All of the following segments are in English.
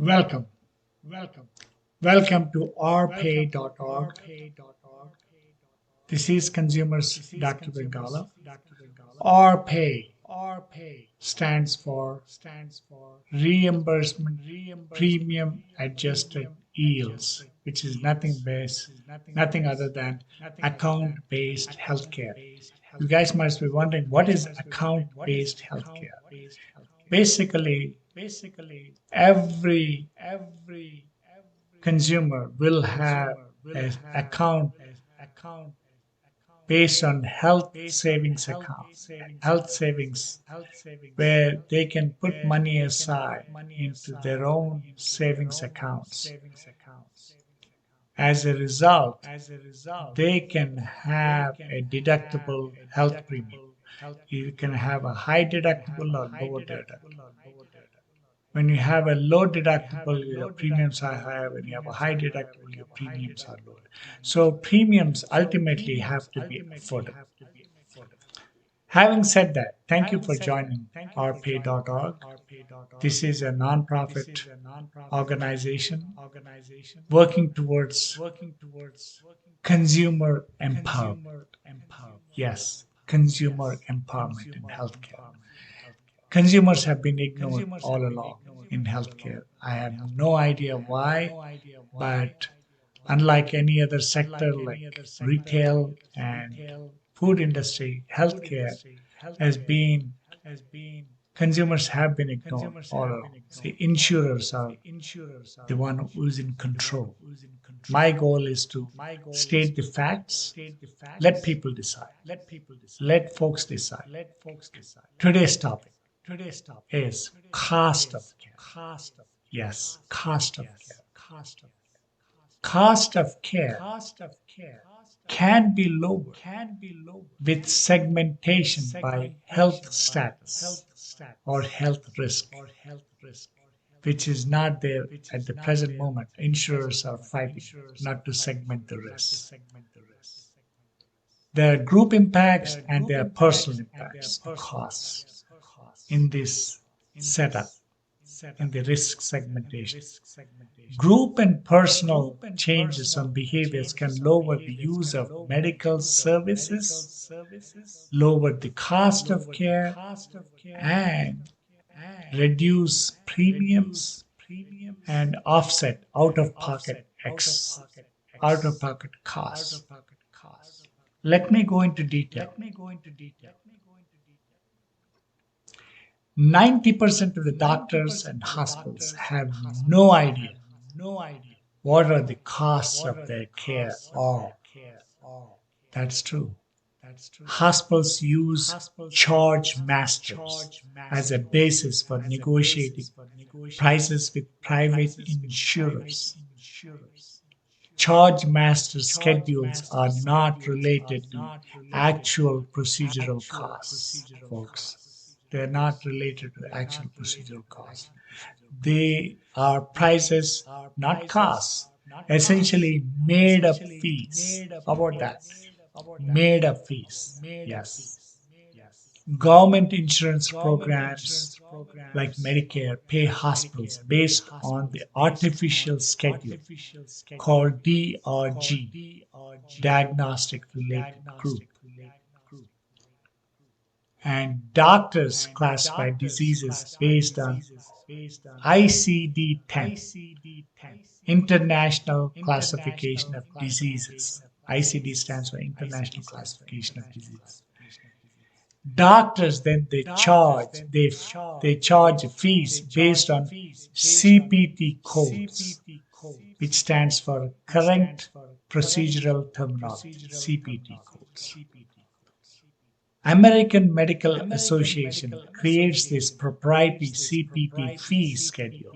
Welcome, welcome to rpay.org. This is Consumers Dr. Vangala. RPay stands for Reimbursement Premium Adjusted Yields, which is nothing other than account-based healthcare. You guys must be wondering what is account-based healthcare? Basically, every consumer will have an account based on health savings accounts, health savings, where they can put money aside into their own savings accounts. As a result, they can have a deductible health premium. You can have a high deductible or low deductible. When you have a low deductible, your premiums are higher. When you have a high deductible, your premiums are lower. So premiums ultimately have to be affordable. Having said that, thank you for joining rpay.org. This is a nonprofit organization working towards consumer empowerment. Yes, consumer empowerment in healthcare. Consumers have been ignored all along in healthcare. I have no idea why, but unlike any other sector like retail and food industry, healthcare has been consumers have been ignored all along. The insurers are the one who is in control. My goal is to state the facts, let people decide, let folks decide. Today's topic is cost of care. Yes, cost of care. Cost of care can be lowered with segmentation by health status or health risk, which is not there at the present moment. Insurers are fighting not to segment the risk. There are group impacts and there are personal impacts, the costs in this setup, in the risk segmentation. Group and personal changes on behaviors can lower the use of medical services, lower the cost of care, and reduce premiums and offset out-of-pocket costs. Let me go into detail. 90% of the doctors and hospitals have no idea what are the costs of their care are. That's true. Hospitals use charge masters as a basis for negotiating prices with private insurers. Charge master schedules are not related to actual procedural costs, folks. They're not related to the actual procedural costs. They are prices, not costs, essentially made up fees. How about that? Made up fees. Yes. Government insurance programs like Medicare pay hospitals based on the artificial schedule called DRG, Diagnostic Related Group. And doctors classify diseases based on ICD-10, International Classification of Diseases. ICD stands for International Classification of Diseases. Doctors then they charge fees based on CPT codes, which stands for Current Procedural Terminology, CPT codes. American Medical Association creates this proprietary CPT fee schedule.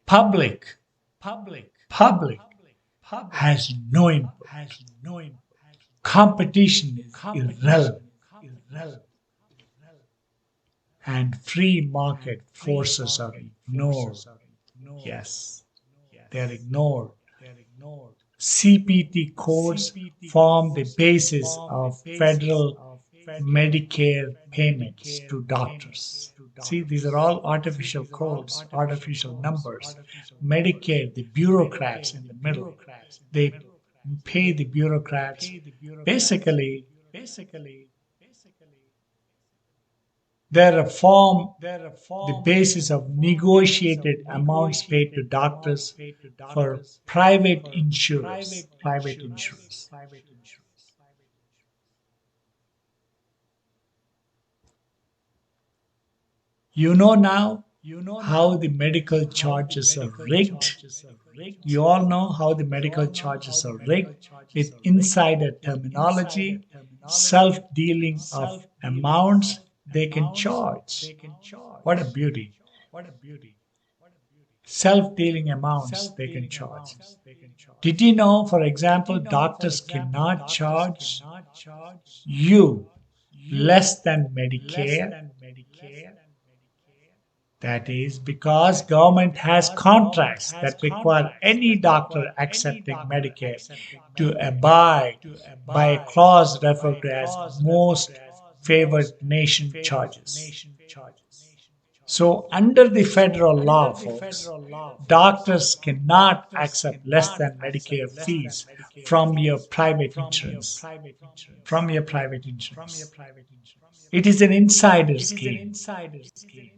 Public public has no input. Competition is irrelevant. And free market forces are ignored. Yes, they are ignored. CPT codes form the basis of federal Medicare payments to doctors. See, these are all artificial codes, artificial numbers. Medicare, the bureaucrats in the middle, they pay the bureaucrats. Basically, they reform the basis of negotiated amounts paid to doctors for private insurers. Private insurers. You know now how the medical charges are rigged. You all know how the medical charges are rigged with insider terminology, self dealing of amounts they can charge. What a beauty. Self dealing amounts they can charge. Did you know, for example, doctors cannot charge you less than Medicare? That is because government has contracts that require any doctor accepting Medicare to abide by a clause referred to as most favored nation charges. So under the federal law, folks, doctors cannot accept less than Medicare fees from your private insurance. From your private insurance. It is an insider's game.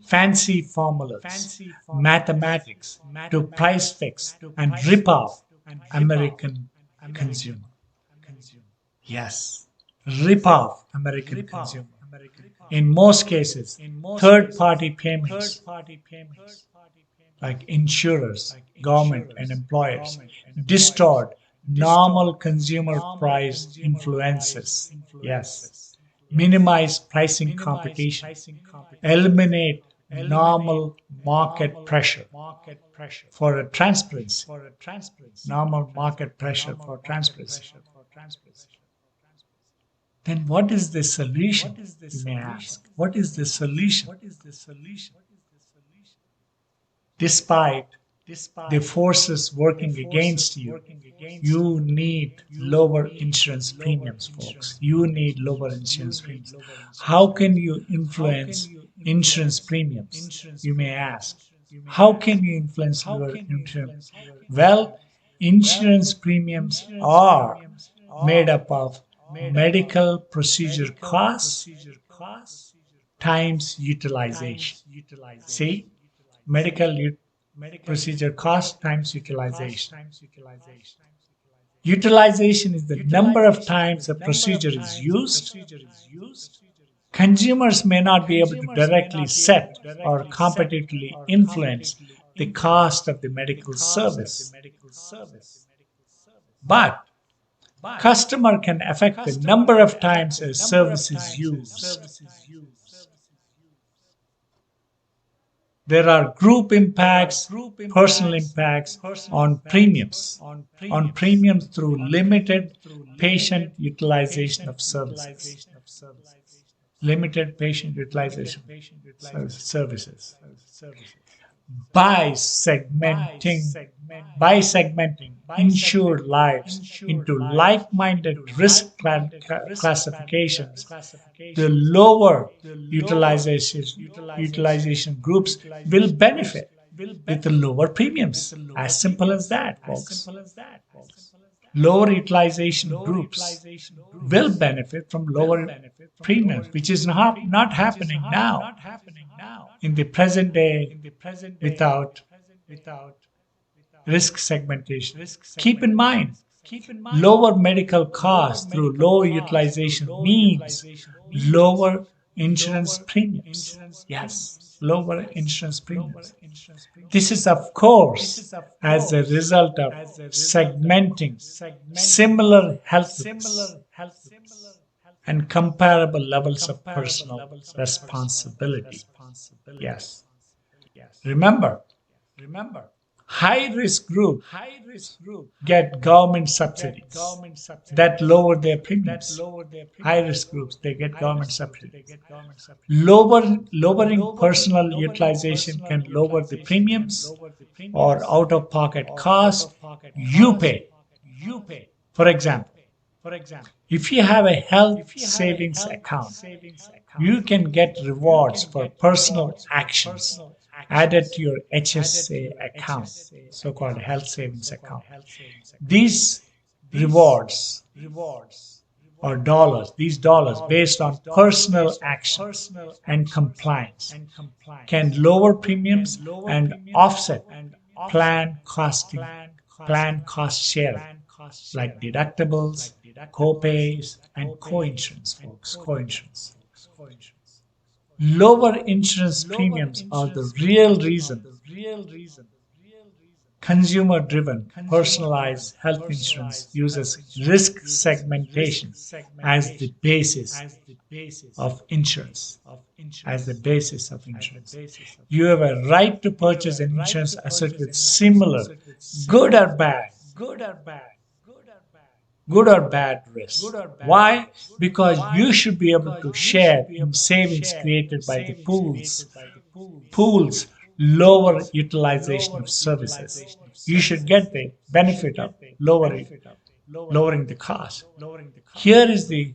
Fancy formulas, mathematics to price fix and rip off American consumer. Yes, rip off American consumer. In most cases, third-party payments like insurers, government, and employers distort normal consumer price influences. Yes, minimize pricing competition, eliminate normal market pressure for a transparency, normal market pressure for transparency. Then what is the solution? You may ask. What is the solution? Despite the forces working against you, you need lower insurance premiums, folks. You need lower insurance premiums. How can you influence insurance premiums? You may ask. How can you influence your insurance? Well, insurance premiums are made up of medical procedure costs times utilization. See? Medical procedure cost times utilization. Utilization is the number of times a procedure is used. Consumers may not be able to directly set or competitively influence the cost of the medical service. But customer can affect the number of times a service is used. There are group impacts, personal impacts on premiums through limited patient utilization of services. Limited patient utilization services. By segmenting insured lives into like-minded risk classifications, the lower utilization groups will benefit with the lower premiums. As simple as that, folks. Lower utilization groups will benefit from lower premiums, which is not happening now in the present day without risk segmentation. Keep in mind, lower medical costs through lower utilization means lower insurance premiums. Yes, lower insurance premiums. This is, of course, as a result of segmenting similar health risks and comparable levels of personal responsibility. Yes. Remember, high risk group get government subsidies that lower their premiums. High risk groups, they get government subsidies. Lowering personal utilization can lower the premiums or out of pocket cost you pay. For example, if you have a health savings account, you can get rewards for personal actions added to your HSA account, so called health savings account. These rewards or dollars, these dollars based on personal action and compliance can lower premiums and offset plan costing, plan cost sharing, like deductibles, co-pays, and co-insurance, folks, co-insurance. Lower insurance premiums are the real reason consumer driven personalized health insurance uses risk segmentation as the basis of insurance. As the basis of insurance. You have a right to purchase an insurance asset with similar, good or bad, good or bad risks. Why? Because you should be able to share in savings created by the pools lower utilization of services. You should get the benefit of lowering the cost. Here is the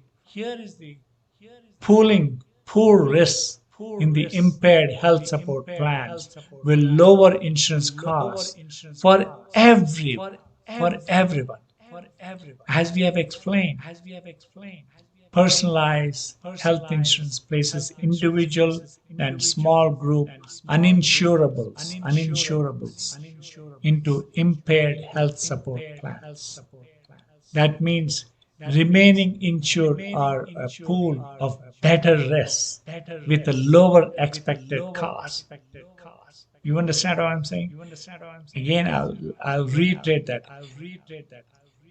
pooling poor risks in the impaired health support plans will lower insurance costs for everyone. As we have explained, personalized health insurance places individual and small group uninsurables into impaired health support plans. That means remaining insured are a pool of better risks with a lower expected cost. You understand what I'm saying? Again, I'll reiterate that.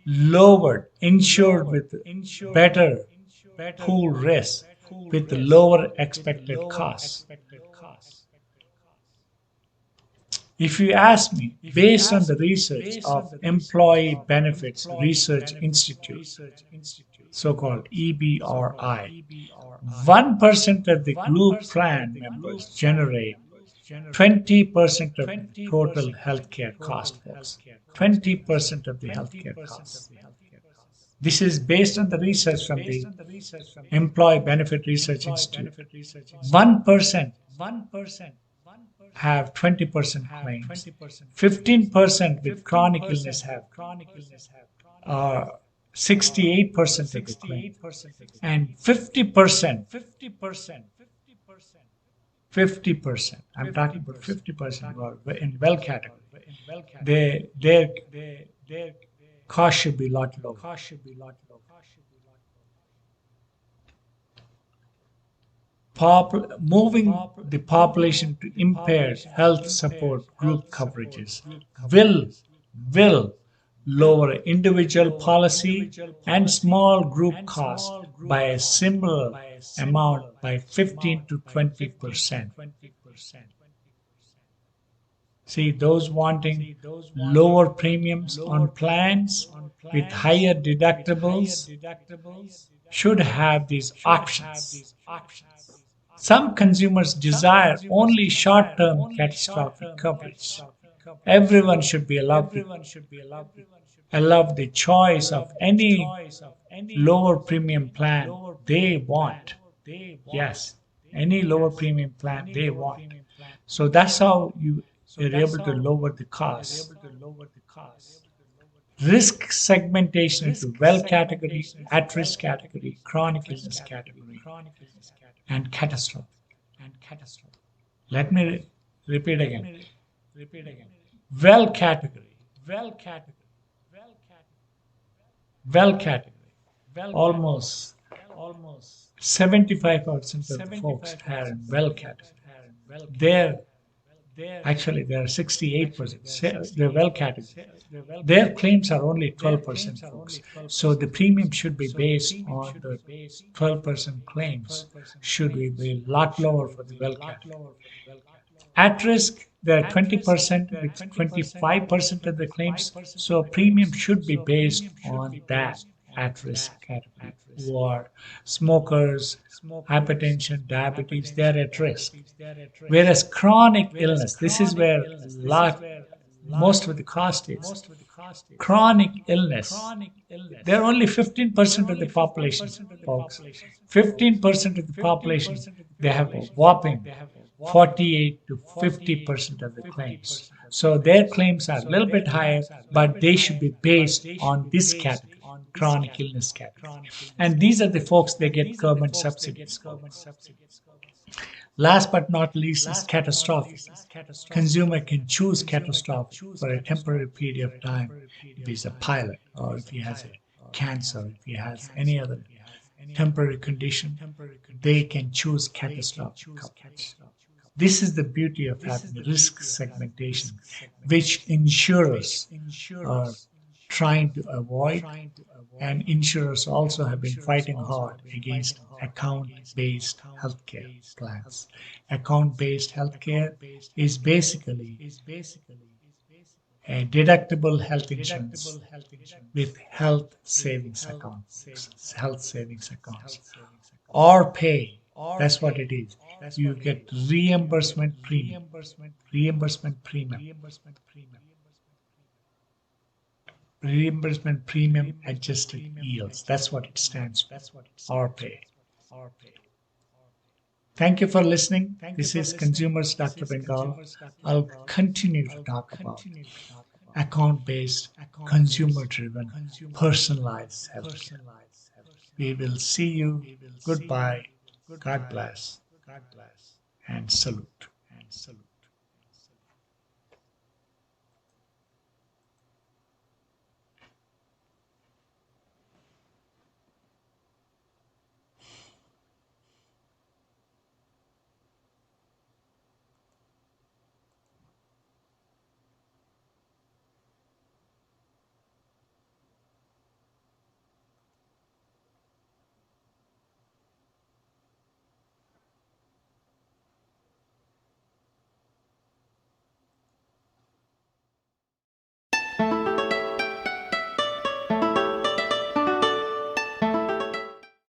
Lowered, insured with better pool risk with lower expected costs. If you ask me, based on the research of Employee Benefits Research Institute, so-called EBRI, 1% of the group plan members generate 20% of the total healthcare cost, folks. 20% of the healthcare costs. This is based on the research from the Employee Benefit Research Institute. 1% have 20% claims. 15% with chronic illness have 68% of the claim. And 50%, I'm talking about 50% who are in well category. Their cost should be a lot lower. Moving the population to impaired health support group coverages will lower individual policy and small group costs by a similar amount by 15 to 20%. See, those wanting lower premiums on plans with higher deductibles should have these options. Some consumers desire only short-term catastrophic coverage. Everyone should be allowed the choice of any lower premium plan they want. Yes, any lower premium plan they want. So that's how you are able to lower the cost. Risk segmentation into well category, at-risk category, chronic illness category, and catastrophic. Let me repeat again. Well category. Almost 75% of the folks are in well category. Actually, there are 68%. They're well category. Their claims are only 12%, folks. So the premium should be based on the 12% claims. Should be a lot lower for the well category. At risk, there are 20% with 25% of the claims. So premium should be based on that at-risk category. Who are smokers, hypertension, diabetes, they're at risk. Whereas chronic illness, this is where most of the cost is. chronic illness. They're only 15% of the population, folks. 15% of the population, they have a whopping 48 to 50% of the claims. So their claims are a little bit higher, but they should be based on this category, chronic illness category. And these are the folks they get government subsidies for. Last but not least is catastrophic. Consumer can choose catastrophic for a temporary period of time if he's a pilot or if he has a cancer, if he has any other temporary condition, they can choose catastrophic coverage. This is the beauty of having risk segmentation, which insurers are trying to avoid, and insurers also have been fighting hard against account-based healthcare plans. Account-based healthcare is basically a deductible health insurance with health savings accounts, or pay. That's what it is. You get reimbursement premium, reimbursement premium adjusted yields. That's what it stands for, or pay. Thank you for listening. This is Consumers Dr. Bengal. I'll continue to talk about account based, consumer driven, personalized healthcare. We will see you. Goodbye. God bless. And salute.